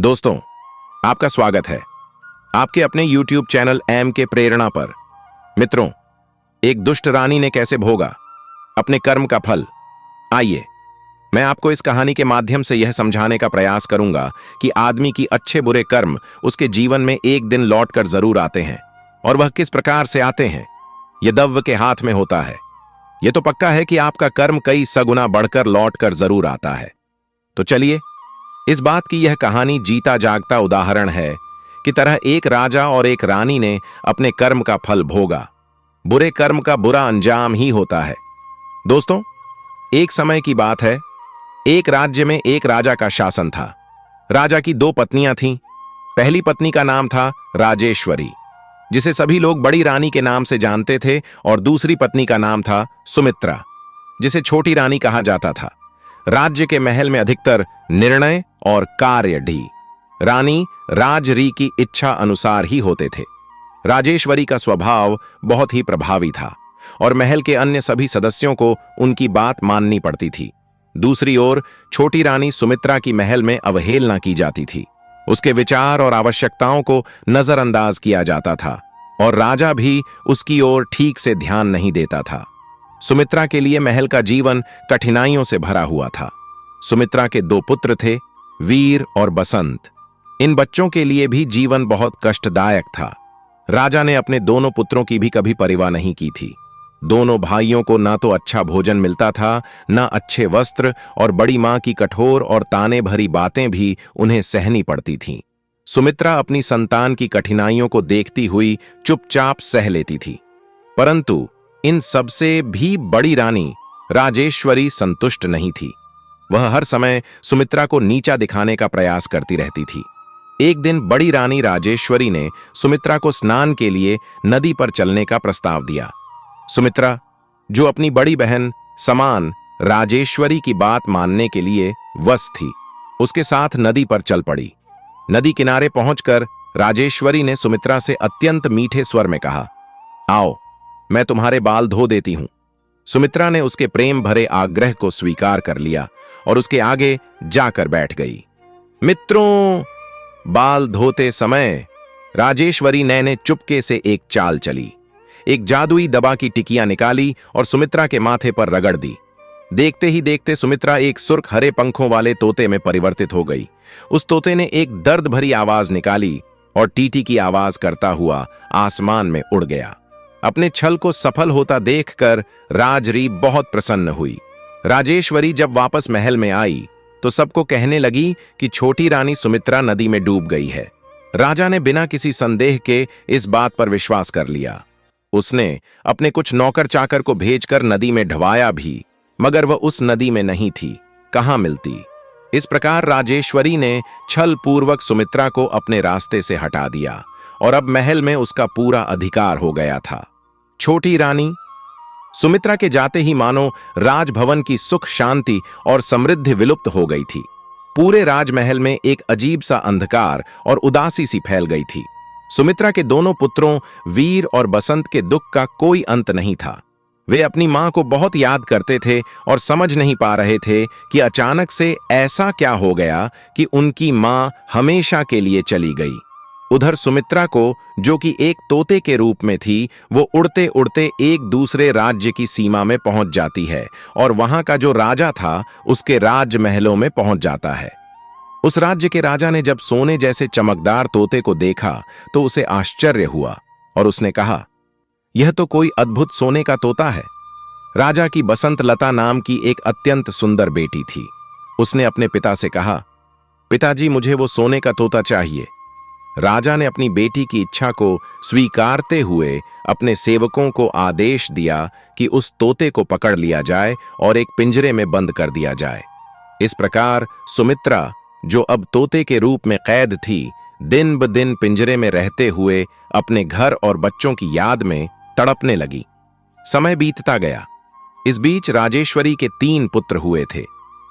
दोस्तों, आपका स्वागत है आपके अपने YouTube चैनल एम के प्रेरणा पर। मित्रों, एक दुष्ट रानी ने कैसे भोगा अपने कर्म का फल। आइए, मैं आपको इस कहानी के माध्यम से यह समझाने का प्रयास करूंगा कि आदमी की अच्छे बुरे कर्म उसके जीवन में एक दिन लौटकर जरूर आते हैं, और वह किस प्रकार से आते हैं यह दव्व के हाथ में होता है। यह तो पक्का है कि आपका कर्म कई सगुना बढ़कर लौटकर जरूर आता है। तो चलिए, इस बात की यह कहानी जीता जागता उदाहरण है कि तरह एक राजा और एक रानी ने अपने कर्म का फल भोगा। बुरे कर्म का बुरा अंजाम ही होता है। दोस्तों, एक समय की बात है, एक राज्य में एक राजा का शासन था। राजा की दो पत्नियां थीं। पहली पत्नी का नाम था राजेश्वरी, जिसे सभी लोग बड़ी रानी के नाम से जानते थे, और दूसरी पत्नी का नाम था सुमित्रा, जिसे छोटी रानी कहा जाता था। राज्य के महल में अधिकतर निर्णय और कार्य ढी रानी राजरी की इच्छा अनुसार ही होते थे। राजेश्वरी का स्वभाव बहुत ही प्रभावी था और महल के अन्य सभी सदस्यों को उनकी बात माननी पड़ती थी। दूसरी ओर छोटी रानी सुमित्रा की महल में अवहेलना की जाती थी। उसके विचार और आवश्यकताओं को नजरअंदाज किया जाता था और राजा भी उसकी ओर ठीक से ध्यान नहीं देता था। सुमित्रा के लिए महल का जीवन कठिनाइयों से भरा हुआ था। सुमित्रा के दो पुत्र थे, वीर और बसंत। इन बच्चों के लिए भी जीवन बहुत कष्टदायक था। राजा ने अपने दोनों पुत्रों की भी कभी परवाह नहीं की थी। दोनों भाइयों को ना तो अच्छा भोजन मिलता था, ना अच्छे वस्त्र, और बड़ी मां की कठोर और ताने भरी बातें भी उन्हें सहनी पड़ती थीं। सुमित्रा अपनी संतान की कठिनाइयों को देखती हुई चुपचाप सह लेती थी, परंतु इन सबसे भी बड़ी रानी राजेश्वरी संतुष्ट नहीं थी। वह हर समय सुमित्रा को नीचा दिखाने का प्रयास करती रहती थी। एक दिन बड़ी रानी राजेश्वरी ने सुमित्रा को स्नान के लिए नदी पर चलने का प्रस्ताव दिया। सुमित्रा, जो अपनी बड़ी बहन समान राजेश्वरी की बात मानने के लिए वश थी, उसके साथ नदी पर चल पड़ी। नदी किनारे पहुंचकर राजेश्वरी ने सुमित्रा से अत्यंत मीठे स्वर में कहा, आओ, मैं तुम्हारे बाल धो देती हूं। सुमित्रा ने उसके प्रेम भरे आग्रह को स्वीकार कर लिया और उसके आगे जाकर बैठ गई। मित्रों, बाल धोते समय राजेश्वरी ने चुपके से एक चाल चली। एक जादुई दवा की टिकियां निकाली और सुमित्रा के माथे पर रगड़ दी। देखते ही देखते सुमित्रा एक सुर्ख हरे पंखों वाले तोते में परिवर्तित हो गई। उस तोते ने एक दर्द भरी आवाज निकाली और टीटी की आवाज करता हुआ आसमान में उड़ गया। अपने छल को सफल होता देखकर राजरी बहुत प्रसन्न हुई। राजेश्वरी जब वापस महल में आई तो सबको कहने लगी कि छोटी रानी सुमित्रा नदी में डूब गई है। राजा ने बिना किसी संदेह के इस बात पर विश्वास कर लिया। उसने अपने कुछ नौकर चाकर को भेजकर नदी में ढवाया भी, मगर वह उस नदी में नहीं थी, कहां मिलती। इस प्रकार राजेश्वरी ने छल पूर्वक सुमित्रा को अपने रास्ते से हटा दिया और अब महल में उसका पूरा अधिकार हो गया था। छोटी रानी सुमित्रा के जाते ही मानो राजभवन की सुख शांति और समृद्धि विलुप्त हो गई थी। पूरे राजमहल में एक अजीब सा अंधकार और उदासी सी फैल गई थी। सुमित्रा के दोनों पुत्रों वीर और बसंत के दुख का कोई अंत नहीं था। वे अपनी मां को बहुत याद करते थे और समझ नहीं पा रहे थे कि अचानक से ऐसा क्या हो गया कि उनकी मां हमेशा के लिए चली गई। उधर सुमित्रा को, जो कि एक तोते के रूप में थी, वो उड़ते उड़ते एक दूसरे राज्य की सीमा में पहुंच जाती है और वहां का जो राजा था उसके राजमहलों में पहुंच जाता है। उस राज्य के राजा ने जब सोने जैसे चमकदार तोते को देखा तो उसे आश्चर्य हुआ और उसने कहा, यह तो कोई अद्भुत सोने का तोता है। राजा की बसंत लता नाम की एक अत्यंत सुंदर बेटी थी। उसने अपने पिता से कहा, पिताजी, मुझे वो सोने का तोता चाहिए। राजा ने अपनी बेटी की इच्छा को स्वीकारते हुए अपने सेवकों को आदेश दिया कि उस तोते को पकड़ लिया जाए और एक पिंजरे में बंद कर दिया जाए। इस प्रकार सुमित्रा, जो अब तोते के रूप में कैद थी, दिन ब दिन पिंजरे में रहते हुए अपने घर और बच्चों की याद में तड़पने लगी। समय बीतता गया। इस बीच राजेश्वरी के 3 पुत्र हुए थे,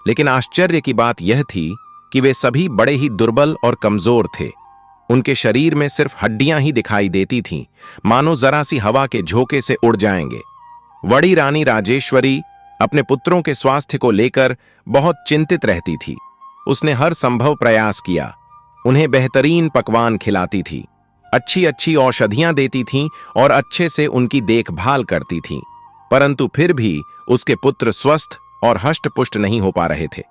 लेकिन आश्चर्य की बात यह थी कि वे सभी बड़े ही दुर्बल और कमजोर थे। उनके शरीर में सिर्फ हड्डियां ही दिखाई देती थीं, मानो जरा सी हवा के झोंके से उड़ जाएंगे। बड़ी रानी राजेश्वरी अपने पुत्रों के स्वास्थ्य को लेकर बहुत चिंतित रहती थी। उसने हर संभव प्रयास किया उन्हें बेहतरीन पकवान खिलाती थी, अच्छी अच्छी औषधियां देती थीं और अच्छे से उनकी देखभाल करती थीं। परंतु फिर भी उसके पुत्र स्वस्थ और हष्ट-पुष्ट नहीं हो पा रहे थे।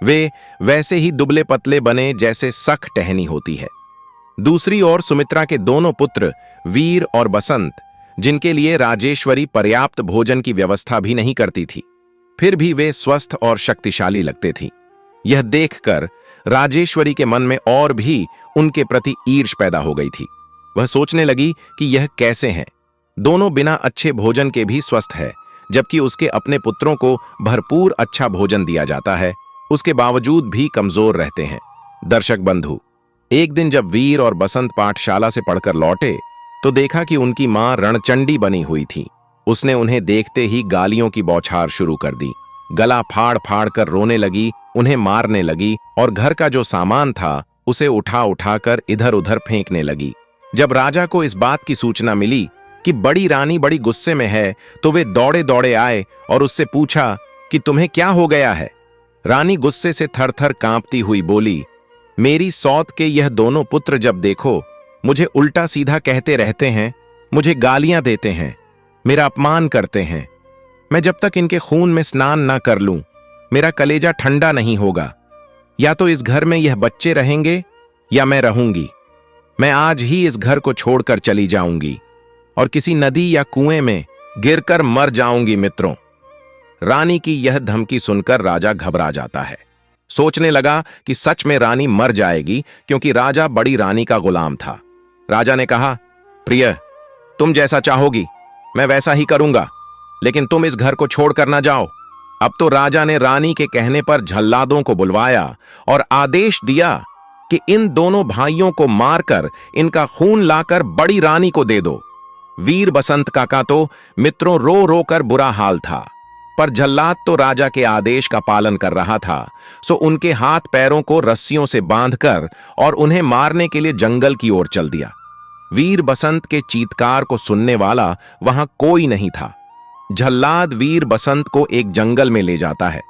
वे वैसे ही दुबले पतले बने जैसे सख टहनी होती है। दूसरी ओर सुमित्रा के दोनों पुत्र वीर और बसंत, जिनके लिए राजेश्वरी पर्याप्त भोजन की व्यवस्था भी नहीं करती थी, फिर भी वे स्वस्थ और शक्तिशाली लगते थीं। यह देखकर राजेश्वरी के मन में और भी उनके प्रति ईर्ष्या पैदा हो गई थी। वह सोचने लगी कि यह कैसे हैं, दोनों बिना अच्छे भोजन के भी स्वस्थ है, जबकि उसके अपने पुत्रों को भरपूर अच्छा भोजन दिया जाता है, उसके बावजूद भी कमजोर रहते हैं। दर्शक बंधु, एक दिन जब वीर और बसंत पाठशाला से पढ़कर लौटे तो देखा कि उनकी मां रणचंडी बनी हुई थी। उसने उन्हें देखते ही गालियों की बौछार शुरू कर दी, गला फाड़ फाड़ कर रोने लगी, उन्हें मारने लगी और घर का जो सामान था उसे उठा उठाकर इधर उधर फेंकने लगी। जब राजा को इस बात की सूचना मिली कि बड़ी रानी बड़ी गुस्से में है, तो वे दौड़े दौड़े आए और उससे पूछा कि तुम्हें क्या हो गया है। रानी गुस्से से थर थर कांपती हुई बोली, मेरी सौत के यह दोनों पुत्र जब देखो मुझे उल्टा सीधा कहते रहते हैं, मुझे गालियां देते हैं, मेरा अपमान करते हैं। मैं जब तक इनके खून में स्नान ना कर लूं, मेरा कलेजा ठंडा नहीं होगा। या तो इस घर में यह बच्चे रहेंगे या मैं रहूंगी। मैं आज ही इस घर को छोड़कर चली जाऊंगी और किसी नदी या कुएं में गिरकर मर जाऊंगी। मित्रों, रानी की यह धमकी सुनकर राजा घबरा जाता है। सोचने लगा कि सच में रानी मर जाएगी, क्योंकि राजा बड़ी रानी का गुलाम था। राजा ने कहा, प्रिय, तुम जैसा चाहोगी मैं वैसा ही करूंगा, लेकिन तुम इस घर को छोड़कर ना जाओ। अब तो राजा ने रानी के कहने पर झल्लादों को बुलवाया और आदेश दिया कि इन दोनों भाइयों को मारकर इनका खून लाकर बड़ी रानी को दे दो। वीर बसंत काका तो मित्रों रो रो कर बुरा हाल था, पर जल्लाद तो राजा के आदेश का पालन कर रहा था, सो उनके हाथ पैरों को रस्सियों से बांधकर और उन्हें मारने के लिए जंगल की ओर चल दिया। वीर बसंत के चीत्कार को सुनने वाला वहां कोई नहीं था। जल्लाद वीर बसंत को एक जंगल में ले जाता है।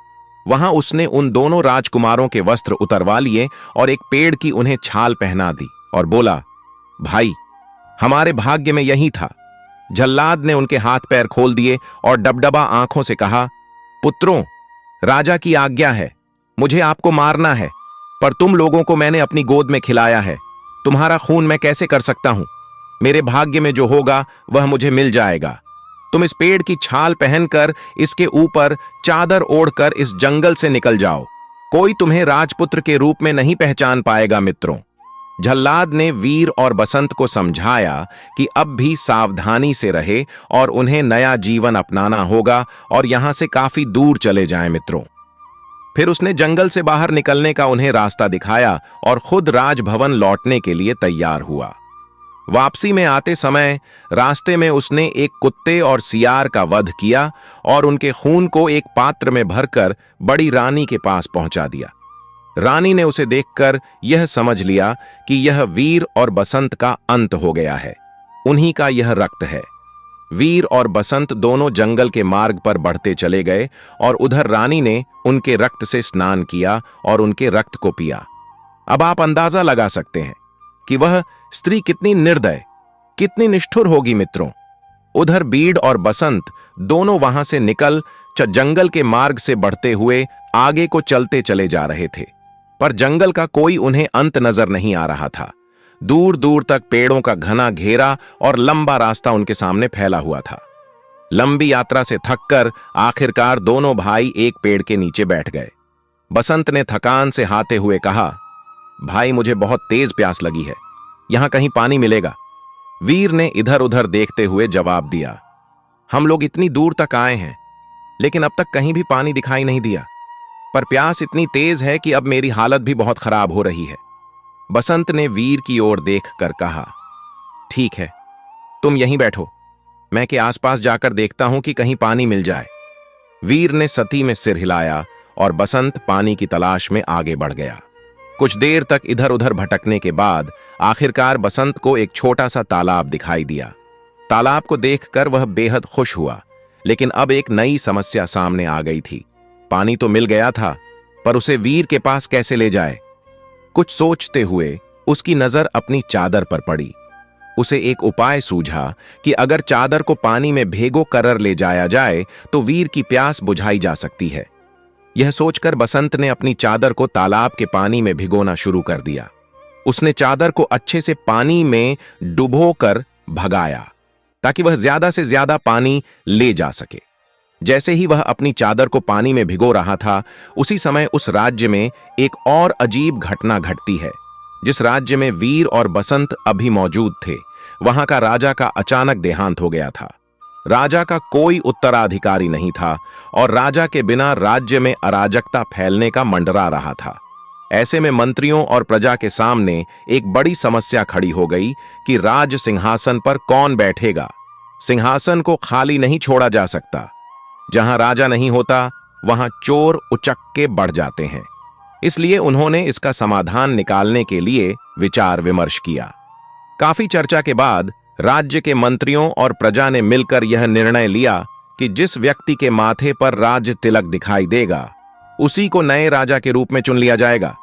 वहां उसने उन दोनों राजकुमारों के वस्त्र उतरवा लिए और एक पेड़ की उन्हें छाल पहना दी और बोला, भाई, हमारे भाग्य में यही था। जल्लाद ने उनके हाथ पैर खोल दिए और डबडबा आंखों से कहा, पुत्रों, राजा की आज्ञा है, मुझे आपको मारना है, पर तुम लोगों को मैंने अपनी गोद में खिलाया है, तुम्हारा खून मैं कैसे कर सकता हूं? मेरे भाग्य में जो होगा वह मुझे मिल जाएगा। तुम इस पेड़ की छाल पहनकर इसके ऊपर चादर ओढ़कर इस जंगल से निकल जाओ। कोई तुम्हें राजपुत्र के रूप में नहीं पहचान पाएगा। मित्रों, जल्लाद ने वीर और बसंत को समझाया कि अब भी सावधानी से रहे और उन्हें नया जीवन अपनाना होगा और यहां से काफी दूर चले जाएं। मित्रों, फिर उसने जंगल से बाहर निकलने का उन्हें रास्ता दिखाया और खुद राजभवन लौटने के लिए तैयार हुआ। वापसी में आते समय रास्ते में उसने एक कुत्ते और सियार का वध किया और उनके खून को एक पात्र में भरकर बड़ी रानी के पास पहुंचा दिया। रानी ने उसे देखकर यह समझ लिया कि यह वीर और बसंत का अंत हो गया है, उन्हीं का यह रक्त है। वीर और बसंत दोनों जंगल के मार्ग पर बढ़ते चले गए और उधर रानी ने उनके रक्त से स्नान किया और उनके रक्त को पिया। अब आप अंदाजा लगा सकते हैं कि वह स्त्री कितनी निर्दय, कितनी निष्ठुर होगी। मित्रों, उधर बीड़ और बसंत दोनों वहां से निकल जंगल के मार्ग से बढ़ते हुए आगे को चलते चले जा रहे थे, पर जंगल का कोई उन्हें अंत नजर नहीं आ रहा था। दूर दूर तक पेड़ों का घना घेरा और लंबा रास्ता उनके सामने फैला हुआ था। लंबी यात्रा से थककर आखिरकार दोनों भाई एक पेड़ के नीचे बैठ गए। बसंत ने थकान से हाते हुए कहा, भाई, मुझे बहुत तेज प्यास लगी है, यहां कहीं पानी मिलेगा? वीर ने इधर उधर देखते हुए जवाब दिया, हम लोग इतनी दूर तक आए हैं, लेकिन अब तक कहीं भी पानी दिखाई नहीं दिया, पर प्यास इतनी तेज है कि अब मेरी हालत भी बहुत खराब हो रही है। बसंत ने वीर की ओर देखकर कहा, ठीक है, तुम यहीं बैठो, मैं के आसपास जाकर देखता हूं कि कहीं पानी मिल जाए। वीर ने सती में सिर हिलाया और बसंत पानी की तलाश में आगे बढ़ गया। कुछ देर तक इधर उधर भटकने के बाद आखिरकार बसंत को एक छोटा सा तालाब दिखाई दिया। तालाब को देखकर वह बेहद खुश हुआ, लेकिन अब एक नई समस्या सामने आ गई थी। पानी तो मिल गया था, पर उसे वीर के पास कैसे ले जाए? कुछ सोचते हुए उसकी नजर अपनी चादर पर पड़ी। उसे एक उपाय सूझा कि अगर चादर को पानी में भेगो कर ले जाया जाए तो वीर की प्यास बुझाई जा सकती है। यह सोचकर बसंत ने अपनी चादर को तालाब के पानी में भिगोना शुरू कर दिया। उसने चादर को अच्छे से पानी में डुबोकर भगाया ताकि वह ज्यादा से ज्यादा पानी ले जा सके। जैसे ही वह अपनी चादर को पानी में भिगो रहा था, उसी समय उस राज्य में एक और अजीब घटना घटती है। जिस राज्य में वीर और बसंत अभी मौजूद थे, वहां का राजा का अचानक देहांत हो गया था। राजा का कोई उत्तराधिकारी नहीं था और राजा के बिना राज्य में अराजकता फैलने का मंडरा रहा था। ऐसे में मंत्रियों और प्रजा के सामने एक बड़ी समस्या खड़ी हो गई कि राज सिंहासन पर कौन बैठेगा। सिंहासन को खाली नहीं छोड़ा जा सकता। जहां राजा नहीं होता, वहां चोर उचक्के बढ़ जाते हैं। इसलिए उन्होंने इसका समाधान निकालने के लिए विचार विमर्श किया। काफी चर्चा के बाद राज्य के मंत्रियों और प्रजा ने मिलकर यह निर्णय लिया कि जिस व्यक्ति के माथे पर राज तिलक दिखाई देगा, उसी को नए राजा के रूप में चुन लिया जाएगा।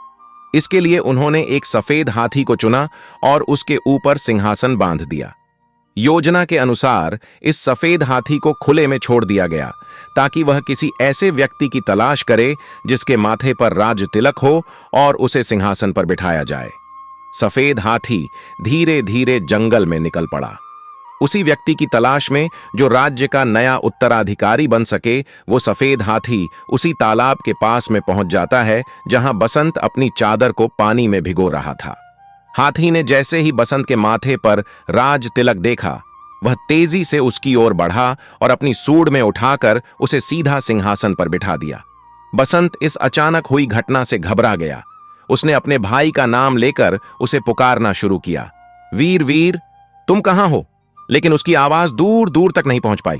इसके लिए उन्होंने एक सफेद हाथी को चुना और उसके ऊपर सिंहासन बांध दिया। योजना के अनुसार इस सफेद हाथी को खुले में छोड़ दिया गया ताकि वह किसी ऐसे व्यक्ति की तलाश करे जिसके माथे पर राज तिलक हो और उसे सिंहासन पर बिठाया जाए। सफेद हाथी धीरे धीरे जंगल में निकल पड़ा। उसी व्यक्ति की तलाश में जो राज्य का नया उत्तराधिकारी बन सके। वो सफेद हाथी उसी तालाब के पास में पहुंच जाता है जहां बसंत अपनी चादर को पानी में भिगो रहा था। हाथी ने जैसे ही बसंत के माथे पर राज तिलक देखा, वह तेजी से उसकी ओर बढ़ा और अपनी सूंड में उठाकर उसे सीधा सिंहासन पर बिठा दिया। बसंत इस अचानक हुई घटना से घबरा गया। उसने अपने भाई का नाम लेकर उसे पुकारना शुरू किया, वीर वीर, तुम कहां हो? लेकिन उसकी आवाज दूर दूर तक नहीं पहुंच पाई।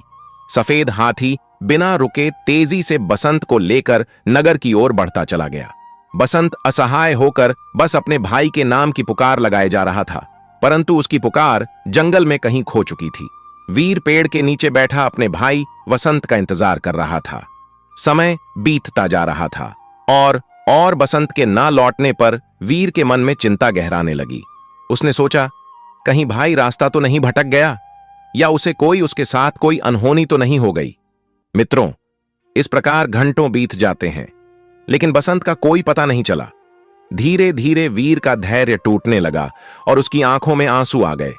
सफेद हाथी बिना रुके तेजी से बसंत को लेकर नगर की ओर बढ़ता चला गया। बसंत असहाय होकर बस अपने भाई के नाम की पुकार लगाए जा रहा था, परंतु उसकी पुकार जंगल में कहीं खो चुकी थी। वीर पेड़ के नीचे बैठा अपने भाई वसंत का इंतजार कर रहा था। समय बीतता जा रहा था और बसंत के ना लौटने पर वीर के मन में चिंता गहराने लगी। उसने सोचा, कहीं भाई रास्ता तो नहीं भटक गया या उसे उसके साथ कोई अनहोनी तो नहीं हो गई। मित्रों, इस प्रकार घंटों बीत जाते हैं, लेकिन बसंत का कोई पता नहीं चला। धीरे धीरे वीर का धैर्य टूटने लगा और उसकी आंखों में आंसू आ गए।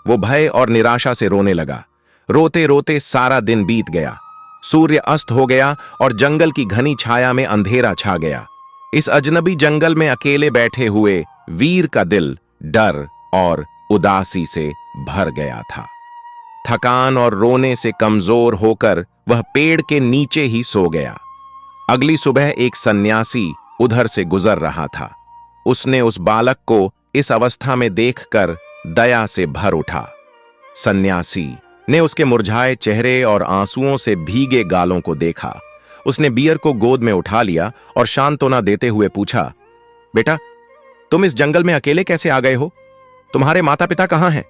वो भय और निराशा से रोने लगा। रोते रोते सारा दिन बीत गया। सूर्य अस्त हो गया और जंगल की घनी छाया में अंधेरा छा गया। इस अजनबी जंगल में अकेले बैठे हुए वीर का दिल डर और उदासी से भर गया था। थकान और रोने से कमजोर होकर वह पेड़ के नीचे ही सो गया। अगली सुबह एक सन्यासी उधर से गुजर रहा था। उसने उस बालक को इस अवस्था में देखकर दया से भर उठा। सन्यासी ने उसके मुरझाए चेहरे और आंसुओं से भीगे गालों को देखा। उसने बियर को गोद में उठा लिया और सांत्वना देते हुए पूछा, बेटा, तुम इस जंगल में अकेले कैसे आ गए हो? तुम्हारे माता पिता कहां हैं?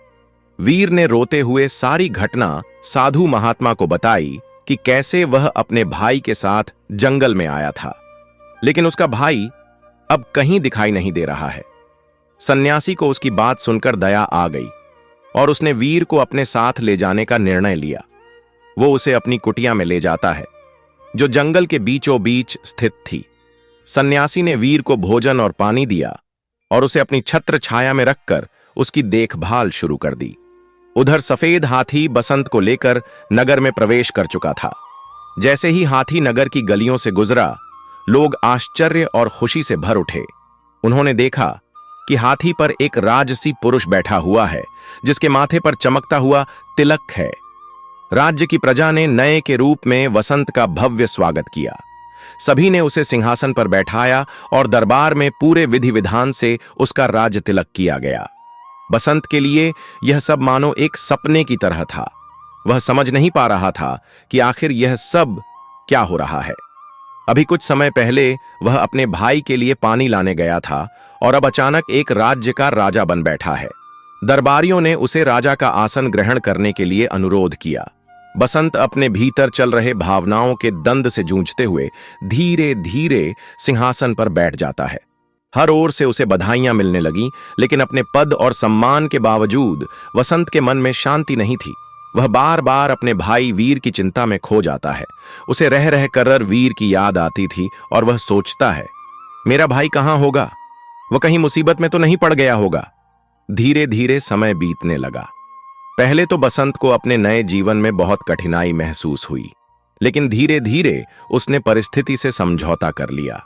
वीर ने रोते हुए सारी घटना साधु महात्मा को बताई कि कैसे वह अपने भाई के साथ जंगल में आया था, लेकिन उसका भाई अब कहीं दिखाई नहीं दे रहा है। सन्यासी को उसकी बात सुनकर दया आ गई और उसने वीर को अपने साथ ले जाने का निर्णय लिया। वो उसे अपनी कुटिया में ले जाता है, जो जंगल के बीचों बीच स्थित थी। सन्यासी ने वीर को भोजन और पानी दिया और उसे अपनी छत्र छाया में रखकर उसकी देखभाल शुरू कर दी। उधर सफेद हाथी बसंत को लेकर नगर में प्रवेश कर चुका था। जैसे ही हाथी नगर की गलियों से गुजरा, लोग आश्चर्य और खुशी से भर उठे। उन्होंने देखा कि हाथी पर एक राजसी पुरुष बैठा हुआ है, जिसके माथे पर चमकता हुआ तिलक है। राज्य की प्रजा ने नए के रूप में वसंत का भव्य स्वागत किया। सभी ने उसे सिंहासन पर बैठाया और दरबार में पूरे विधि विधान से उसका राज तिलक किया गया। बसंत के लिए यह सब मानो एक सपने की तरह था। वह समझ नहीं पा रहा था कि आखिर यह सब क्या हो रहा है। अभी कुछ समय पहले वह अपने भाई के लिए पानी लाने गया था और अब अचानक एक राज्य का राजा बन बैठा है। दरबारियों ने उसे राजा का आसन ग्रहण करने के लिए अनुरोध किया। बसंत अपने भीतर चल रहे भावनाओं के दंद से जूझते हुए धीरे धीरे सिंहासन पर बैठ जाता है। हर ओर से उसे बधाइयां मिलने लगीं, लेकिन अपने पद और सम्मान के बावजूद वसंत के मन में शांति नहीं थी। वह बार बार अपने भाई वीर की चिंता में खो जाता है। उसे रह रह कर वीर की याद आती थी और वह सोचता है, मेरा भाई कहाँ होगा? वह कहीं मुसीबत में तो नहीं पड़ गया होगा। धीरे धीरे समय बीतने लगा। पहले तो बसंत को अपने नए जीवन में बहुत कठिनाई महसूस हुई, लेकिन धीरे धीरे उसने परिस्थिति से समझौता कर लिया।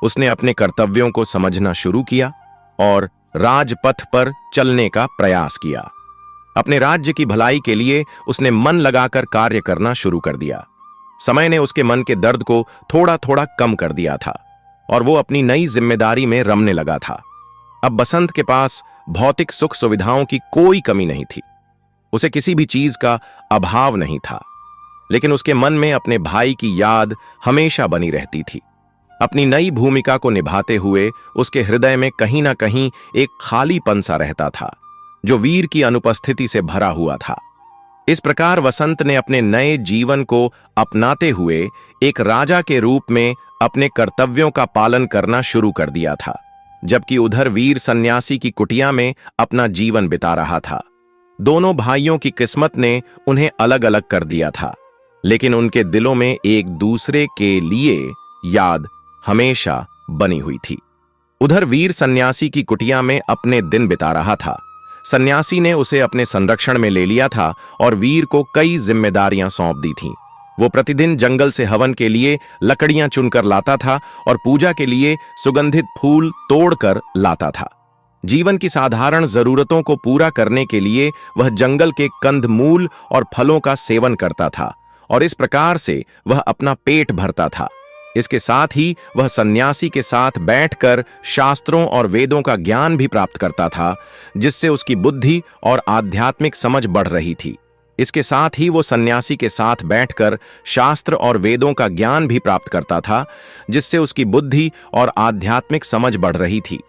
उसने अपने कर्तव्यों को समझना शुरू किया और राजपथ पर चलने का प्रयास किया। अपने राज्य की भलाई के लिए उसने मन लगाकर कार्य करना शुरू कर दिया। समय ने उसके मन के दर्द को थोड़ा थोड़ा कम कर दिया था और वो अपनी नई जिम्मेदारी में रमने लगा था। अब बसंत के पास भौतिक सुख सुविधाओं की कोई कमी नहीं थी। उसे किसी भी चीज का अभाव नहीं था, लेकिन उसके मन में अपने भाई की याद हमेशा बनी रहती थी। अपनी नई भूमिका को निभाते हुए उसके हृदय में कहीं ना कहीं एक खालीपन सा रहता था, जो वीर की अनुपस्थिति से भरा हुआ था। इस प्रकार वसंत ने अपने नए जीवन को अपनाते हुए एक राजा के रूप में अपने कर्तव्यों का पालन करना शुरू कर दिया था, जबकि उधर वीर सन्यासी की कुटिया में अपना जीवन बिता रहा था। दोनों भाइयों की किस्मत ने उन्हें अलग अलग कर दिया था, लेकिन उनके दिलों में एक दूसरे के लिए याद हमेशा बनी हुई थी। उधर वीर सन्यासी की कुटिया में अपने दिन बिता रहा था। सन्यासी ने उसे अपने संरक्षण में ले लिया था और वीर को कई जिम्मेदारियां सौंप दी थीं। वो प्रतिदिन जंगल से हवन के लिए लकड़ियां चुनकर लाता था और पूजा के लिए सुगंधित फूल तोड़कर लाता था। जीवन की साधारण जरूरतों को पूरा करने के लिए वह जंगल के कंदमूल और फलों का सेवन करता था और इस प्रकार से वह अपना पेट भरता था। इसके साथ ही वह सन्यासी के साथ बैठकर शास्त्रों और वेदों का ज्ञान भी प्राप्त करता था, जिससे उसकी बुद्धि और आध्यात्मिक समझ बढ़ रही थी। इसके साथ ही वो सन्यासी के साथ बैठकर शास्त्र और वेदों का ज्ञान भी प्राप्त करता था, जिससे उसकी बुद्धि और आध्यात्मिक समझ बढ़ रही थी।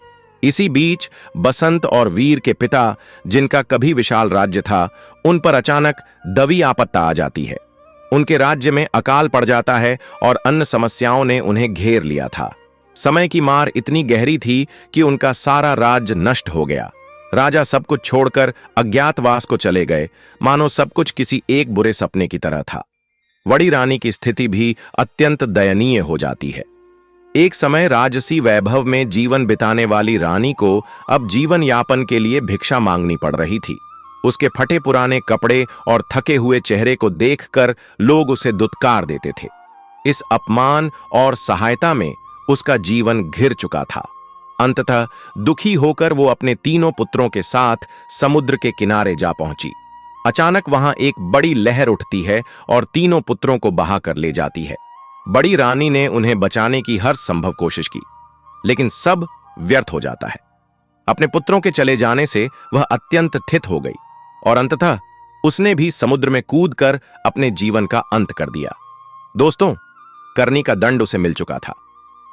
इसी बीच बसंत और वीर के पिता, जिनका कभी विशाल राज्य था, उन पर अचानक दवी आपत्ति आ जाती है। उनके राज्य में अकाल पड़ जाता है और अन्य समस्याओं ने उन्हें घेर लिया था। समय की मार इतनी गहरी थी कि उनका सारा राज्य नष्ट हो गया। राजा सब कुछ छोड़कर अज्ञातवास को चले गए, मानो सब कुछ किसी एक बुरे सपने की तरह था। बड़ी रानी की स्थिति भी अत्यंत दयनीय हो जाती है। एक समय राजसी वैभव में जीवन बिताने वाली रानी को अब जीवन यापन के लिए भिक्षा मांगनी पड़ रही थी। उसके फटे पुराने कपड़े और थके हुए चेहरे को देखकर लोग उसे दुत्कार देते थे। इस अपमान और सहायता में उसका जीवन घिर चुका था। अंततः दुखी होकर वो अपने तीनों पुत्रों के साथ समुद्र के किनारे जा पहुंची। अचानक वहां एक बड़ी लहर उठती है और तीनों पुत्रों को बहा कर ले जाती है। बड़ी रानी ने उन्हें बचाने की हर संभव कोशिश की, लेकिन सब व्यर्थ हो जाता है। अपने पुत्रों के चले जाने से वह अत्यंत थित हो गई और अंततः उसने भी समुद्र में कूदकर अपने जीवन का अंत कर दिया। दोस्तों, करनी का दंड उसे मिल चुका था।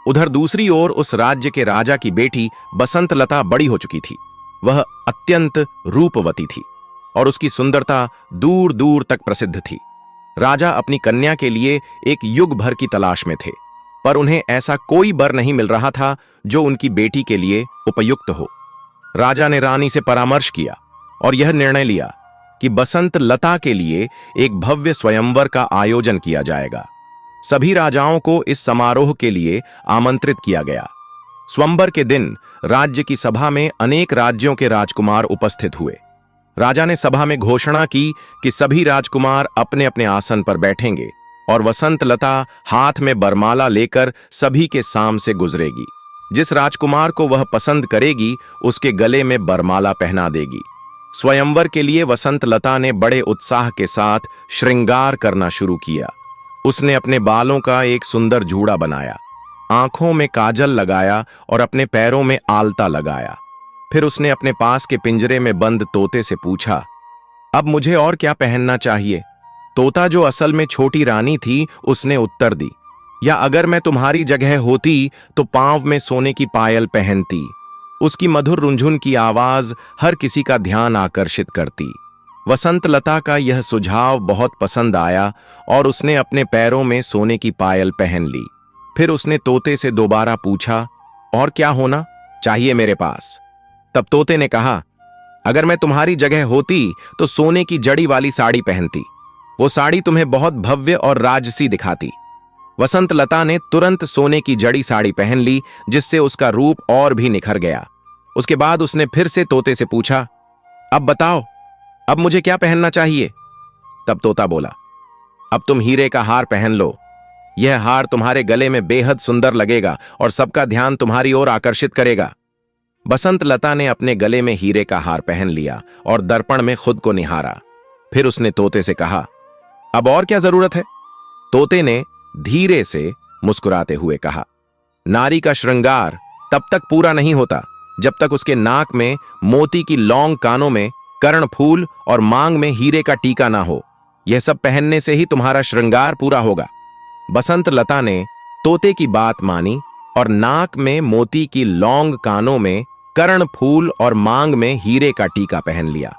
उधर दूसरी ओर उस राज्य के राजा की बेटी बसंत लता बड़ी हो चुकी थी। वह अत्यंत रूपवती थी और उसकी सुंदरता दूर दूर तक प्रसिद्ध थी। राजा अपनी कन्या के लिए एक युग भर की तलाश में थे, पर उन्हें ऐसा कोई वर नहीं मिल रहा था जो उनकी बेटी के लिए उपयुक्त हो। राजा ने रानी से परामर्श किया और यह निर्णय लिया कि बसंत लता के लिए एक भव्य स्वयंवर का आयोजन किया जाएगा। सभी राजाओं को इस समारोह के लिए आमंत्रित किया गया। स्वयंवर के दिन राज्य की सभा में अनेक राज्यों के राजकुमार उपस्थित हुए। राजा ने सभा में घोषणा की कि सभी राजकुमार अपने अपने आसन पर बैठेंगे और वसंत लता हाथ में बरमाला लेकर सभी के साम से गुजरेगी। जिस राजकुमार को वह पसंद करेगी उसके गले में बरमाला पहना देगी। स्वयंवर के लिए वसंत लता ने बड़े उत्साह के साथ श्रृंगार करना शुरू किया। उसने अपने बालों का एक सुंदर जूड़ा बनाया, आंखों में काजल लगाया और अपने पैरों में आलता लगाया। फिर उसने अपने पास के पिंजरे में बंद तोते से पूछा, अब मुझे और क्या पहनना चाहिए? तोता, जो असल में छोटी रानी थी, उसने उत्तर दी, या अगर मैं तुम्हारी जगह होती तो पांव में सोने की पायल पहनती। उसकी मधुर रुंझुन की आवाज हर किसी का ध्यान आकर्षित करती। वसंत लता का यह सुझाव बहुत पसंद आया और उसने अपने पैरों में सोने की पायल पहन ली। फिर उसने तोते से दोबारा पूछा, और क्या होना? चाहिए मेरे पास। तब तोते ने कहा, अगर मैं तुम्हारी जगह होती तो सोने की जड़ी वाली साड़ी पहनती। वो साड़ी तुम्हें बहुत भव्य और राजसी दिखाती। वसंत लता ने तुरंत सोने की जड़ी साड़ी पहन ली, जिससे उसका रूप और भी निखर गया। उसके बाद उसने फिर से तोते से पूछा, अब बताओ, अब मुझे क्या पहनना चाहिए? तब तोता बोला, अब तुम हीरे का हार पहन लो। यह हार तुम्हारे गले में बेहद सुंदर लगेगा और सबका ध्यान तुम्हारी ओर आकर्षित करेगा। बसंत लता ने अपने गले में हीरे का हार पहन लिया और दर्पण में खुद को निहारा। फिर उसने तोते से कहा, अब और क्या जरूरत है? तोते ने धीरे से मुस्कुराते हुए कहा, नारी का श्रृंगार तब तक पूरा नहीं होता जब तक उसके नाक में मोती की लौंग, कानों में कर्ण फूल और मांग में हीरे का टीका ना हो। यह सब पहनने से ही तुम्हारा श्रृंगार पूरा होगा। बसंत लता ने तोते की बात मानी और नाक में मोती की लौंग, कानों में कर्ण फूल और मांग में हीरे का टीका पहन लिया।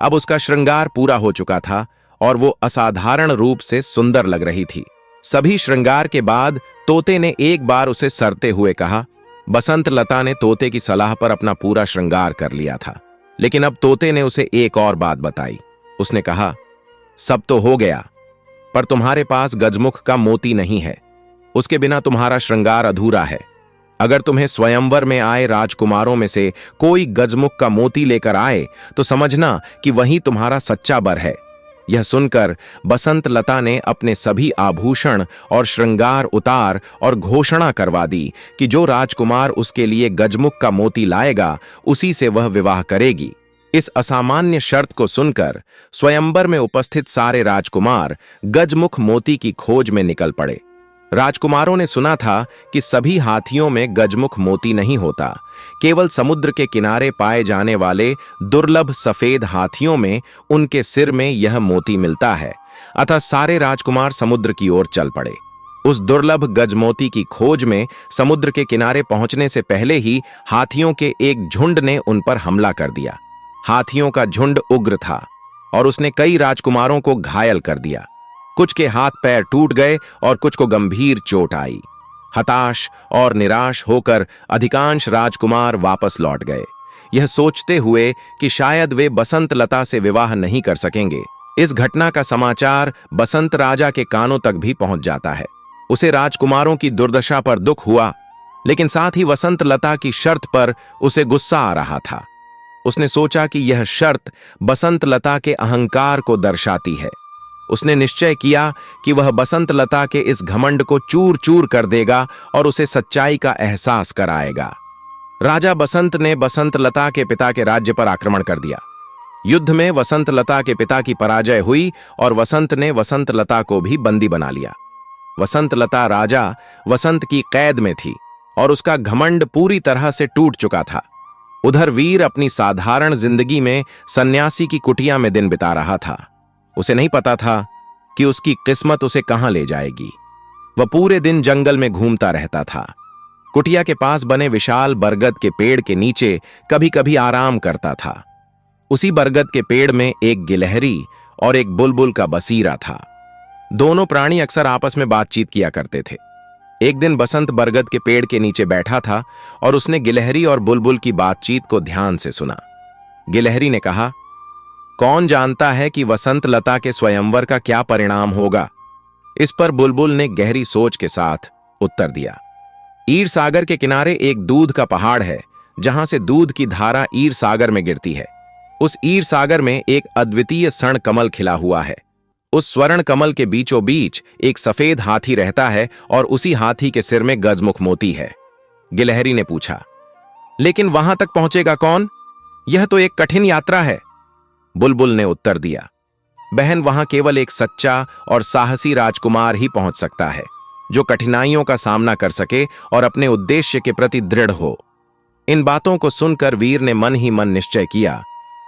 अब उसका श्रृंगार पूरा हो चुका था और वो असाधारण रूप से सुंदर लग रही थी। सभी श्रृंगार के बाद तोते ने एक बार उसे सरते हुए कहा। बसंत लता ने तोते की सलाह पर अपना पूरा श्रृंगार कर लिया था, लेकिन अब तोते ने उसे एक और बात बताई। उसने कहा, सब तो हो गया, पर तुम्हारे पास गजमुख का मोती नहीं है। उसके बिना तुम्हारा श्रृंगार अधूरा है। अगर तुम्हें स्वयंवर में आए राजकुमारों में से कोई गजमुख का मोती लेकर आए तो समझना कि वही तुम्हारा सच्चा वर है। यह सुनकर बसंत लता ने अपने सभी आभूषण और श्रृंगार उतार और घोषणा करवा दी कि जो राजकुमार उसके लिए गजमुख का मोती लाएगा उसी से वह विवाह करेगी। इस असामान्य शर्त को सुनकर स्वयंवर में उपस्थित सारे राजकुमार गजमुख मोती की खोज में निकल पड़े। राजकुमारों ने सुना था कि सभी हाथियों में गजमुख मोती नहीं होता, केवल समुद्र के किनारे पाए जाने वाले दुर्लभ सफेद हाथियों में उनके सिर में यह मोती मिलता है। अतः सारे राजकुमार समुद्र की ओर चल पड़े। उस दुर्लभ गजमोती की खोज में समुद्र के किनारे पहुंचने से पहले ही हाथियों के एक झुंड ने उन पर हमला कर दिया। हाथियों का झुंड उग्र था और उसने कई राजकुमारों को घायल कर दिया। कुछ के हाथ पैर टूट गए और कुछ को गंभीर चोट आई। हताश और निराश होकर अधिकांश राजकुमार वापस लौट गए, यह सोचते हुए कि शायद वे बसंत लता से विवाह नहीं कर सकेंगे। इस घटना का समाचार बसंत राजा के कानों तक भी पहुंच जाता है। उसे राजकुमारों की दुर्दशा पर दुख हुआ, लेकिन साथ ही वसंत लता की शर्त पर उसे गुस्सा आ रहा था। उसने सोचा कि यह शर्त बसंत लता के अहंकार को दर्शाती है। उसने निश्चय किया कि वह बसंत लता के इस घमंड को चूर चूर कर देगा और उसे सच्चाई का एहसास कराएगा। राजा बसंत ने बसंत लता के पिता के राज्य पर आक्रमण कर दिया। युद्ध में वसंत लता के पिता की पराजय हुई और वसंत ने वसंत लता को भी बंदी बना लिया। वसंत लता राजा वसंत की कैद में थी और उसका घमंड पूरी तरह से टूट चुका था। उधर वीर अपनी साधारण जिंदगी में सन्यासी की कुटिया में दिन बिता रहा था। उसे नहीं पता था कि उसकी किस्मत उसे कहां ले जाएगी। वह पूरे दिन जंगल में घूमता रहता था। कुटिया के पास बने विशाल बरगद के पेड़ के नीचे कभी कभी आराम करता था। उसी बरगद के पेड़ में एक गिलहरी और एक बुलबुल का बसीरा था। दोनों प्राणी अक्सर आपस में बातचीत किया करते थे। एक दिन बसंत बरगद के पेड़ के नीचे बैठा था और उसने गिलहरी और बुलबुल की बातचीत को ध्यान से सुना। गिलहरी ने कहा, कौन जानता है कि वसंत लता के स्वयंवर का क्या परिणाम होगा? इस पर बुलबुल ने गहरी सोच के साथ उत्तर दिया, ईर सागर के किनारे एक दूध का पहाड़ है, जहां से दूध की धारा ईर सागर में गिरती है। उस ईर सागर में एक अद्वितीय स्वर्ण कमल खिला हुआ है। उस स्वर्ण कमल के बीचों बीच एक सफेद हाथी रहता है और उसी हाथी के सिर में गजमुख मोती है। गिलहरी ने पूछा, लेकिन वहां तक पहुंचेगा कौन? यह तो एक कठिन यात्रा है। बुलबुल ने उत्तर दिया, बहन, वहां केवल एक सच्चा और साहसी राजकुमार ही पहुंच सकता है, जो कठिनाइयों का सामना कर सके और अपने उद्देश्य के प्रति दृढ़ हो। इन बातों को सुनकर वीर ने मन ही मन निश्चय किया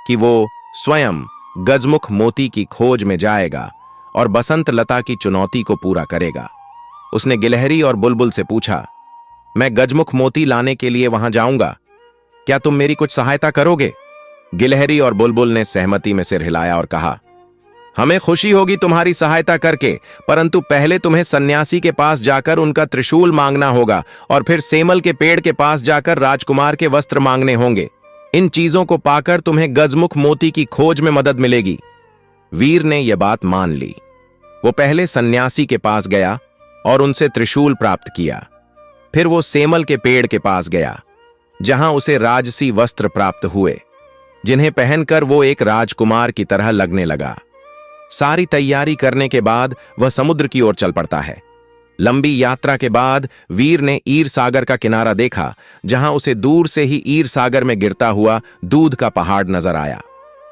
कि वो स्वयं गजमुख मोती की खोज में जाएगा और बसंत लता की चुनौती को पूरा करेगा। उसने गिलहरी और बुलबुल से पूछा, मैं गजमुख मोती लाने के लिए वहां जाऊंगा, क्या तुम मेरी कुछ सहायता करोगे? गिलहरी और बुलबुल ने सहमति में सिर हिलाया और कहा, हमें खुशी होगी तुम्हारी सहायता करके, परंतु पहले तुम्हें सन्यासी के पास जाकर उनका त्रिशूल मांगना होगा और फिर सेमल के पेड़ के पास जाकर राजकुमार के वस्त्र मांगने होंगे। इन चीजों को पाकर तुम्हें गजमुख मोती की खोज में मदद मिलेगी। वीर ने यह बात मान ली। वो पहले सन्यासी के पास गया और उनसे त्रिशूल प्राप्त किया। फिर वो सेमल के पेड़ के पास गया, जहां उसे राजसी वस्त्र प्राप्त हुए, जिन्हें पहनकर वो एक राजकुमार की तरह लगने लगा। सारी तैयारी करने के बाद वह समुद्र की ओर चल पड़ता है। लंबी यात्रा के बाद वीर ने ईर सागर का किनारा देखा, जहां उसे दूर से ही ईर सागर में गिरता हुआ दूध का पहाड़ नजर आया।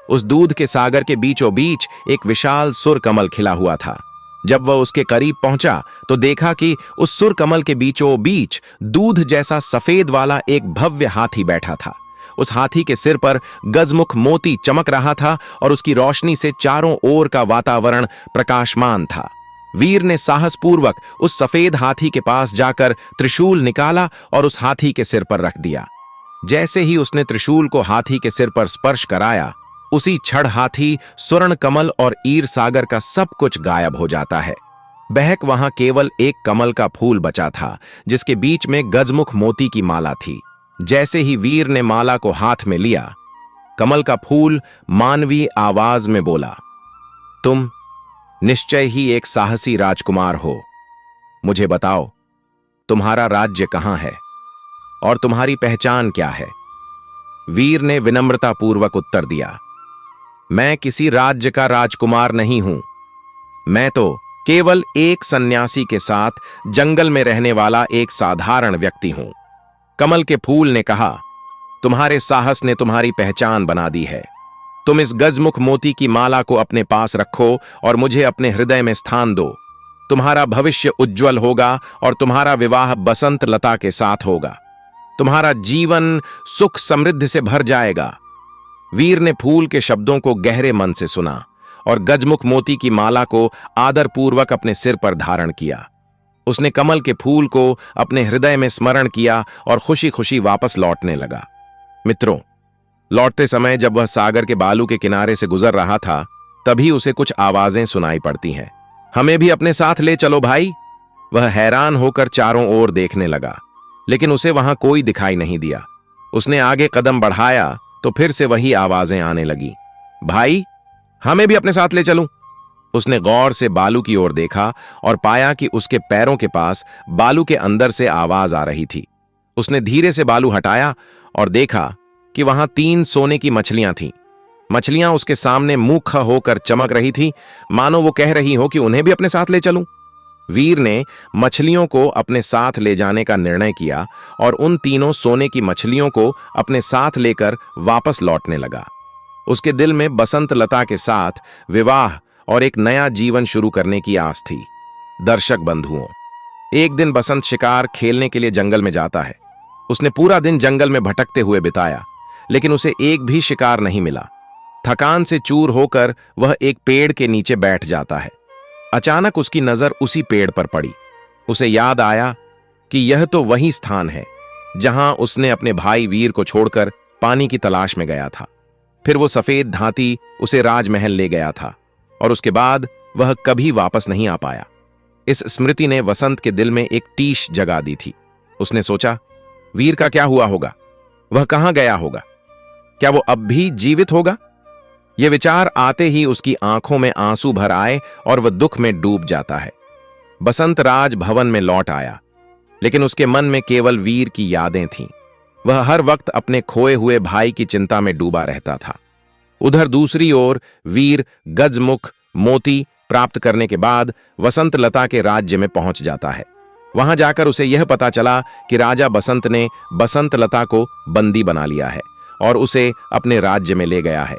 उस दूध के सागर के बीचों बीच एक विशाल सुर कमल खिला हुआ था। जब वह उसके करीब पहुंचा तो देखा कि उस सुर कमल के बीचों बीच दूध जैसा सफेद वाला एक भव्य हाथी बैठा था। उस हाथी के सिर पर गजमुख मोती चमक रहा था और उसकी रोशनी से चारों ओर का वातावरण प्रकाशमान था। वीर ने साहसपूर्वक उस सफेद हाथी के पास जाकर त्रिशूल निकाला और उस हाथी के सिर पर रख दिया। जैसे ही उसने त्रिशूल को हाथी के सिर पर स्पर्श कराया, उसी क्षण हाथी, स्वर्ण कमल और ईर सागर का सब कुछ गायब हो जाता है। बहक वहां केवल एक कमल का फूल बचा था, जिसके बीच में गजमुख मोती की माला थी। जैसे ही वीर ने माला को हाथ में लिया, कमल का फूल मानवीय आवाज में बोला, तुम निश्चय ही एक साहसी राजकुमार हो। मुझे बताओ, तुम्हारा राज्य कहां है और तुम्हारी पहचान क्या है? वीर ने विनम्रतापूर्वक उत्तर दिया, मैं किसी राज्य का राजकुमार नहीं हूं। मैं तो केवल एक सन्यासी के साथ जंगल में रहने वाला एक साधारण व्यक्ति हूं। कमल के फूल ने कहा, तुम्हारे साहस ने तुम्हारी पहचान बना दी है। तुम इस गजमुख मोती की माला को अपने पास रखो और मुझे अपने हृदय में स्थान दो। तुम्हारा भविष्य उज्जवल होगा और तुम्हारा विवाह बसंत लता के साथ होगा। तुम्हारा जीवन सुख समृद्धि से भर जाएगा। वीर ने फूल के शब्दों को गहरे मन से सुना और गजमुख मोती की माला को आदरपूर्वक अपने सिर पर धारण किया। उसने कमल के फूल को अपने हृदय में स्मरण किया और खुशी खुशी वापस लौटने लगा। मित्रों, लौटते समय जब वह सागर के बालू के किनारे से गुजर रहा था, तभी उसे कुछ आवाजें सुनाई पड़ती हैं। हमें भी अपने साथ ले चलो भाई। वह हैरान होकर चारों ओर देखने लगा, लेकिन उसे वहां कोई दिखाई नहीं दिया। उसने आगे कदम बढ़ाया तो फिर से वही आवाजें आने लगी, भाई हमें भी अपने साथ ले चलूं। उसने गौर से बालू की ओर देखा और पाया कि उसके पैरों के पास बालू के अंदर से आवाज आ रही थी। उसने धीरे से बालू हटाया और देखा कि वहां 3 सोने की मछलियां थीं। मछलियां उसके सामने मुख होकर चमक रही थी, मानो वो कह रही हो कि उन्हें भी अपने साथ ले चलूं। वीर ने मछलियों को अपने साथ ले जाने का निर्णय किया और उन तीनों सोने की मछलियों को अपने साथ लेकर वापस लौटने लगा। उसके दिल में बसंत लता के साथ विवाह और एक नया जीवन शुरू करने की आस थी। दर्शक बंधुओं, एक दिन बसंत शिकार खेलने के लिए जंगल में जाता है। उसने पूरा दिन जंगल में भटकते हुए बिताया, लेकिन उसे एक भी शिकार नहीं मिला। थकान से चूर होकर वह एक पेड़ के नीचे बैठ जाता है। अचानक उसकी नजर उसी पेड़ पर पड़ी। उसे याद आया कि यह तो वही स्थान है जहां उसने अपने भाई वीर को छोड़कर पानी की तलाश में गया था। फिर वो सफेद हाथी उसे राजमहल ले गया था और उसके बाद वह कभी वापस नहीं आ पाया। इस स्मृति ने वसंत के दिल में एक टीश जगा दी थी। उसने सोचा, वीर का क्या हुआ होगा? वह कहां गया होगा? क्या वो अब भी जीवित होगा? यह विचार आते ही उसकी आंखों में आंसू भर आए और वह दुख में डूब जाता है। बसंत राज भवन में लौट आया, लेकिन उसके मन में केवल वीर की यादें थीं। वह हर वक्त अपने खोए हुए भाई की चिंता में डूबा रहता था। उधर दूसरी ओर वीर गजमुख मोती प्राप्त करने के बाद वसंत लता के राज्य में पहुंच जाता है। वहां जाकर उसे यह पता चला कि राजा बसंत ने बसंत लता को बंदी बना लिया है और उसे अपने राज्य में ले गया है।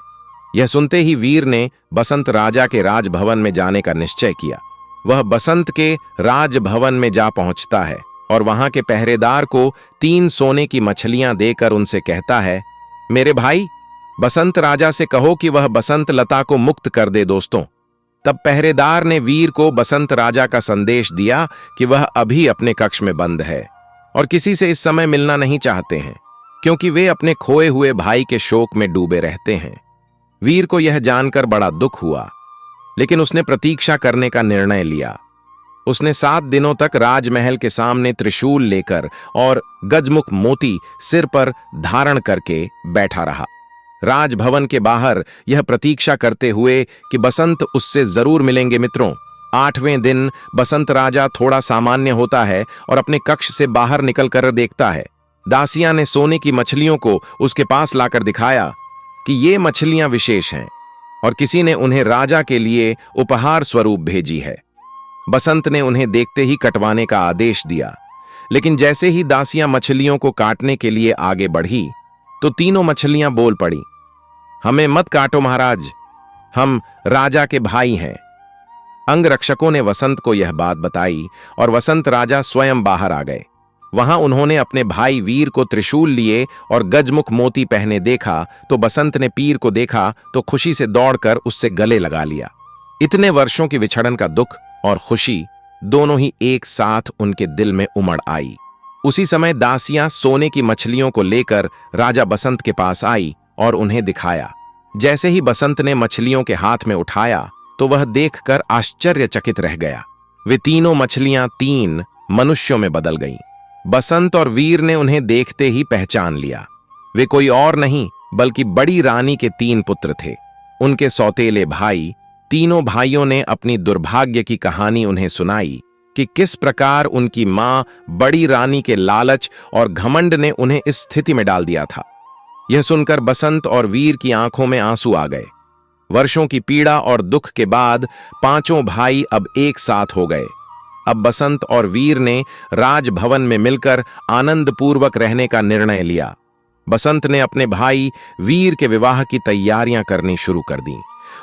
यह सुनते ही वीर ने बसंत राजा के राजभवन में जाने का निश्चय किया। वह बसंत के राजभवन में जा पहुंचता है और वहां के पहरेदार को 3 सोने की मछलियां देकर उनसे कहता है, मेरे भाई बसंत राजा से कहो कि वह बसंत लता को मुक्त कर दे दोस्तों। तब पहरेदार ने वीर को बसंत राजा का संदेश दिया कि वह अभी अपने कक्ष में बंद है और किसी से इस समय मिलना नहीं चाहते हैं, क्योंकि वे अपने खोए हुए भाई के शोक में डूबे रहते हैं। वीर को यह जानकर बड़ा दुख हुआ। लेकिन उसने प्रतीक्षा करने का निर्णय लिया। उसने 7 दिनों तक राजमहल के सामने त्रिशूल लेकर और गजमुख मोती सिर पर धारण करके बैठा रहा, राजभवन के बाहर, यह प्रतीक्षा करते हुए कि बसंत उससे जरूर मिलेंगे। मित्रों, 8वें दिन बसंत राजा थोड़ा सामान्य होता है और अपने कक्ष से बाहर निकलकर देखता है। दासियां ने सोने की मछलियों को उसके पास लाकर दिखाया कि ये मछलियां विशेष हैं और किसी ने उन्हें राजा के लिए उपहार स्वरूप भेजी है। बसंत ने उन्हें देखते ही कटवाने का आदेश दिया, लेकिन जैसे ही दासियां मछलियों को काटने के लिए आगे बढ़ी तो तीनों मछलियां बोल पड़ी, हमें मत काटो महाराज, हम राजा के भाई हैं। अंगरक्षकों ने वसंत को यह बात बताई और वसंत राजा स्वयं बाहर आ गए। वहां उन्होंने अपने भाई वीर को त्रिशूल लिए और गजमुख मोती पहने देखा तो बसंत ने पीर को देखा तो खुशी से दौड़कर उससे गले लगा लिया। इतने वर्षों की विछड़न का दुख और खुशी दोनों ही एक साथ उनके दिल में उमड़ आई। उसी समय दासियां सोने की मछलियों को लेकर राजा बसंत के पास आई और उन्हें दिखाया। जैसे ही बसंत ने मछलियों के हाथ में उठाया तो वह देखकर आश्चर्यचकित रह गया। वे तीनों मछलियां 3 मनुष्यों में बदल गईं। बसंत और वीर ने उन्हें देखते ही पहचान लिया। वे कोई और नहीं बल्कि बड़ी रानी के 3 पुत्र थे, उनके सौतेले भाई। तीनों भाइयों ने अपनी दुर्भाग्य की कहानी उन्हें सुनाई कि किस प्रकार उनकी मां बड़ी रानी के लालच और घमंड ने उन्हें इस स्थिति में डाल दिया था। यह सुनकर बसंत और वीर की आंखों में आंसू आ गए। वर्षों की पीड़ा और दुख के बाद 5 भाई अब एक साथ हो गए। अब बसंत और वीर ने राजभवन में मिलकर आनंदपूर्वक रहने का निर्णय लिया। बसंत ने अपने भाई वीर के विवाह की तैयारियां करनी शुरू कर दी।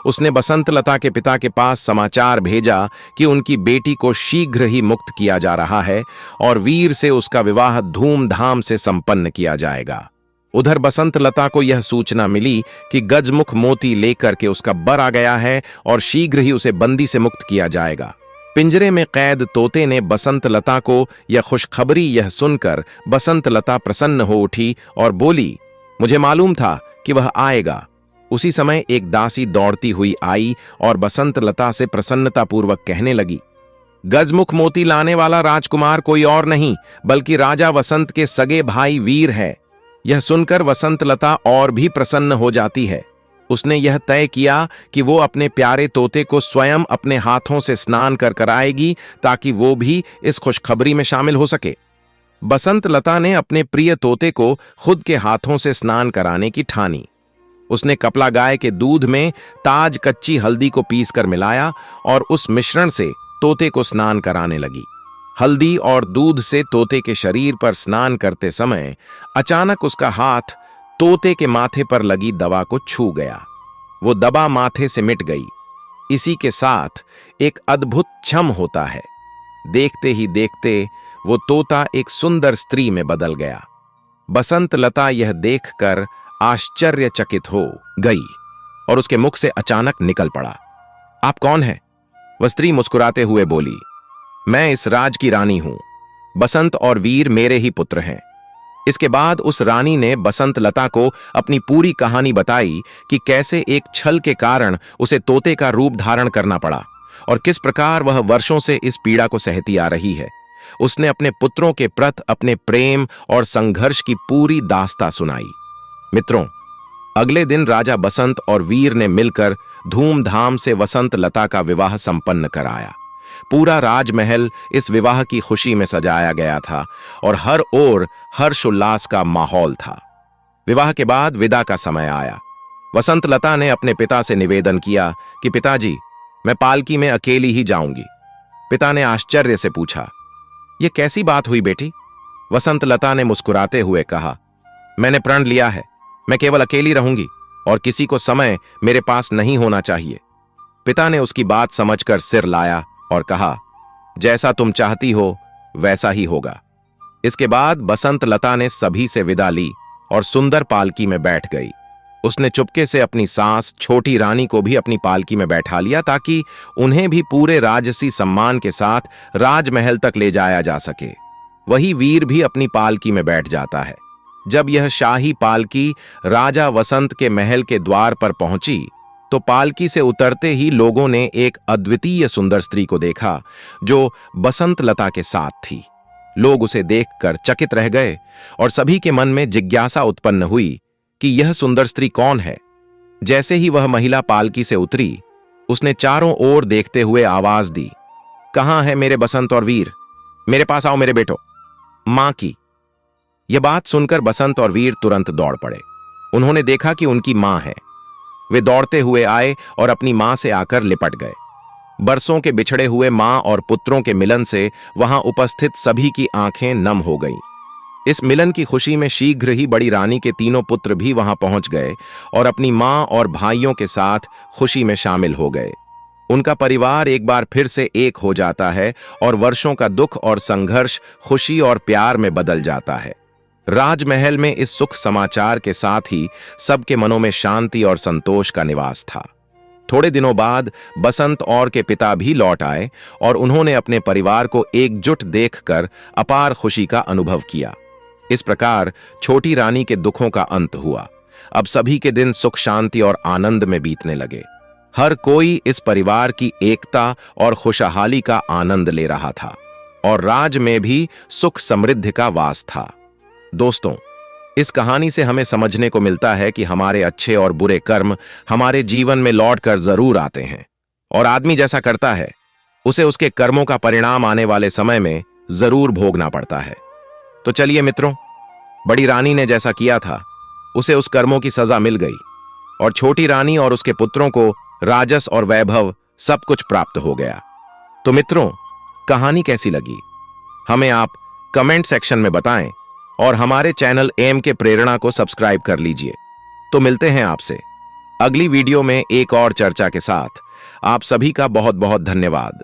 उसने बसंत लता के पिता के पास समाचार भेजा कि उनकी बेटी को शीघ्र ही मुक्त किया जा रहा है और वीर से उसका विवाह धूमधाम से संपन्न किया जाएगा। उधर बसंत लता को यह सूचना मिली कि गजमुख मोती लेकर के उसका बर आ गया है और शीघ्र ही उसे बंदी से मुक्त किया जाएगा। पिंजरे में कैद तोते ने बसंत लता को यह खुशखबरी यह सुनकर बसंत लता प्रसन्न हो उठी और बोली, मुझे मालूम था कि वह आएगा। उसी समय एक दासी दौड़ती हुई आई और बसंत लता से प्रसन्नतापूर्वक कहने लगी, गजमुख मोती लाने वाला राजकुमार कोई और नहीं बल्कि राजा वसंत के सगे भाई वीर है। यह सुनकर वसंत लता और भी प्रसन्न हो जाती है। उसने यह तय किया कि वो अपने प्यारे तोते को स्वयं अपने हाथों से स्नान कर कराएगी ताकि वो भी इस खुशखबरी में शामिल हो सके। बसंत लता ने अपने प्रिय तोते को खुद के हाथों से स्नान कराने की ठानी। उसने कपला गाय के दूध में ताज कच्ची हल्दी को पीसकर मिलाया और उस मिश्रण से तोते को स्नान कराने लगी। हल्दी और दूध से तोते के शरीर पर स्नान करते समय अचानक उसका हाथ तोते के माथे पर लगी दवा को छू गया। वो दवा माथे से मिट गई। इसी के साथ एक अद्भुत क्षम होता है। देखते ही देखते वो तोता एक सुंदर स्त्री में बदल गया। बसंत लता यह देखकर आश्चर्यचकित हो गई और उसके मुख से अचानक निकल पड़ा, आप कौन हैं? वह स्त्री मुस्कुराते हुए बोली, मैं इस राज की रानी हूं। बसंत और वीर मेरे ही पुत्र हैं। इसके बाद उस रानी ने बसंत लता को अपनी पूरी कहानी बताई कि कैसे एक छल के कारण उसे तोते का रूप धारण करना पड़ा और किस प्रकार वह वर्षों से इस पीड़ा को सहती आ रही है। उसने अपने पुत्रों के प्रति अपने प्रेम और संघर्ष की पूरी दास्तां सुनाई। मित्रों, अगले दिन राजा बसंत और वीर ने मिलकर धूमधाम से वसंत लता का विवाह संपन्न कराया। पूरा राजमहल इस विवाह की खुशी में सजाया गया था और हर ओर हर्षोल्लास का माहौल था। विवाह के बाद विदा का समय आया। वसंत लता ने अपने पिता से निवेदन किया कि पिताजी, मैं पालकी में अकेली ही जाऊंगी। पिता ने आश्चर्य से पूछा, यह कैसी बात हुई बेटी? वसंत लता ने मुस्कुराते हुए कहा, मैंने प्रण लिया है, मैं केवल अकेली रहूंगी और किसी को समय मेरे पास नहीं होना चाहिए। पिता ने उसकी बात समझकर सिर लाया और कहा, जैसा तुम चाहती हो वैसा ही होगा। इसके बाद बसंत लता ने सभी से विदा ली और सुंदर पालकी में बैठ गई। उसने चुपके से अपनी सास छोटी रानी को भी अपनी पालकी में बैठा लिया ताकि उन्हें भी पूरे राजसी सम्मान के साथ राजमहल तक ले जाया जा सके। वही वीर भी अपनी पालकी में बैठ जाता है। जब यह शाही पालकी राजा वसंत के महल के द्वार पर पहुंची तो पालकी से उतरते ही लोगों ने एक अद्वितीय सुंदर स्त्री को देखा जो बसंत लता के साथ थी। लोग उसे देखकर चकित रह गए और सभी के मन में जिज्ञासा उत्पन्न हुई कि यह सुंदर स्त्री कौन है। जैसे ही वह महिला पालकी से उतरी, उसने चारों ओर देखते हुए आवाज दी, कहां है मेरे बसंत और वीर? मेरे पास आओ मेरे बेटो। मां की यह बात सुनकर बसंत और वीर तुरंत दौड़ पड़े। उन्होंने देखा कि उनकी मां है। वे दौड़ते हुए आए और अपनी मां से आकर लिपट गए। बरसों के बिछड़े हुए मां और पुत्रों के मिलन से वहां उपस्थित सभी की आंखें नम हो गईं। इस मिलन की खुशी में शीघ्र ही बड़ी रानी के तीनों पुत्र भी वहां पहुंच गए और अपनी मां और भाइयों के साथ खुशी में शामिल हो गए। उनका परिवार एक बार फिर से एक हो जाता है और वर्षों का दुख और संघर्ष खुशी और प्यार में बदल जाता है। राजमहल में इस सुख समाचार के साथ ही सबके मनों में शांति और संतोष का निवास था। थोड़े दिनों बाद बसंत और के पिता भी लौट आए और उन्होंने अपने परिवार को एकजुट देखकर अपार खुशी का अनुभव किया। इस प्रकार छोटी रानी के दुखों का अंत हुआ। अब सभी के दिन सुख शांति और आनंद में बीतने लगे। हर कोई इस परिवार की एकता और खुशहाली का आनंद ले रहा था और राज में भी सुख समृद्धि का वास था। दोस्तों, इस कहानी से हमें समझने को मिलता है कि हमारे अच्छे और बुरे कर्म हमारे जीवन में लौटकर जरूर आते हैं और आदमी जैसा करता है उसे उसके कर्मों का परिणाम आने वाले समय में जरूर भोगना पड़ता है। तो चलिए मित्रों, बड़ी रानी ने जैसा किया था उसे उस कर्मों की सजा मिल गई और छोटी रानी और उसके पुत्रों को राजस और वैभव सब कुछ प्राप्त हो गया। तो मित्रों, कहानी कैसी लगी हमें आप कमेंट सेक्शन में बताएं और हमारे चैनल एम के प्रेरणा को सब्सक्राइब कर लीजिए। तो मिलते हैं आपसे अगली वीडियो में एक और चर्चा के साथ। आप सभी का बहुत बहुत धन्यवाद।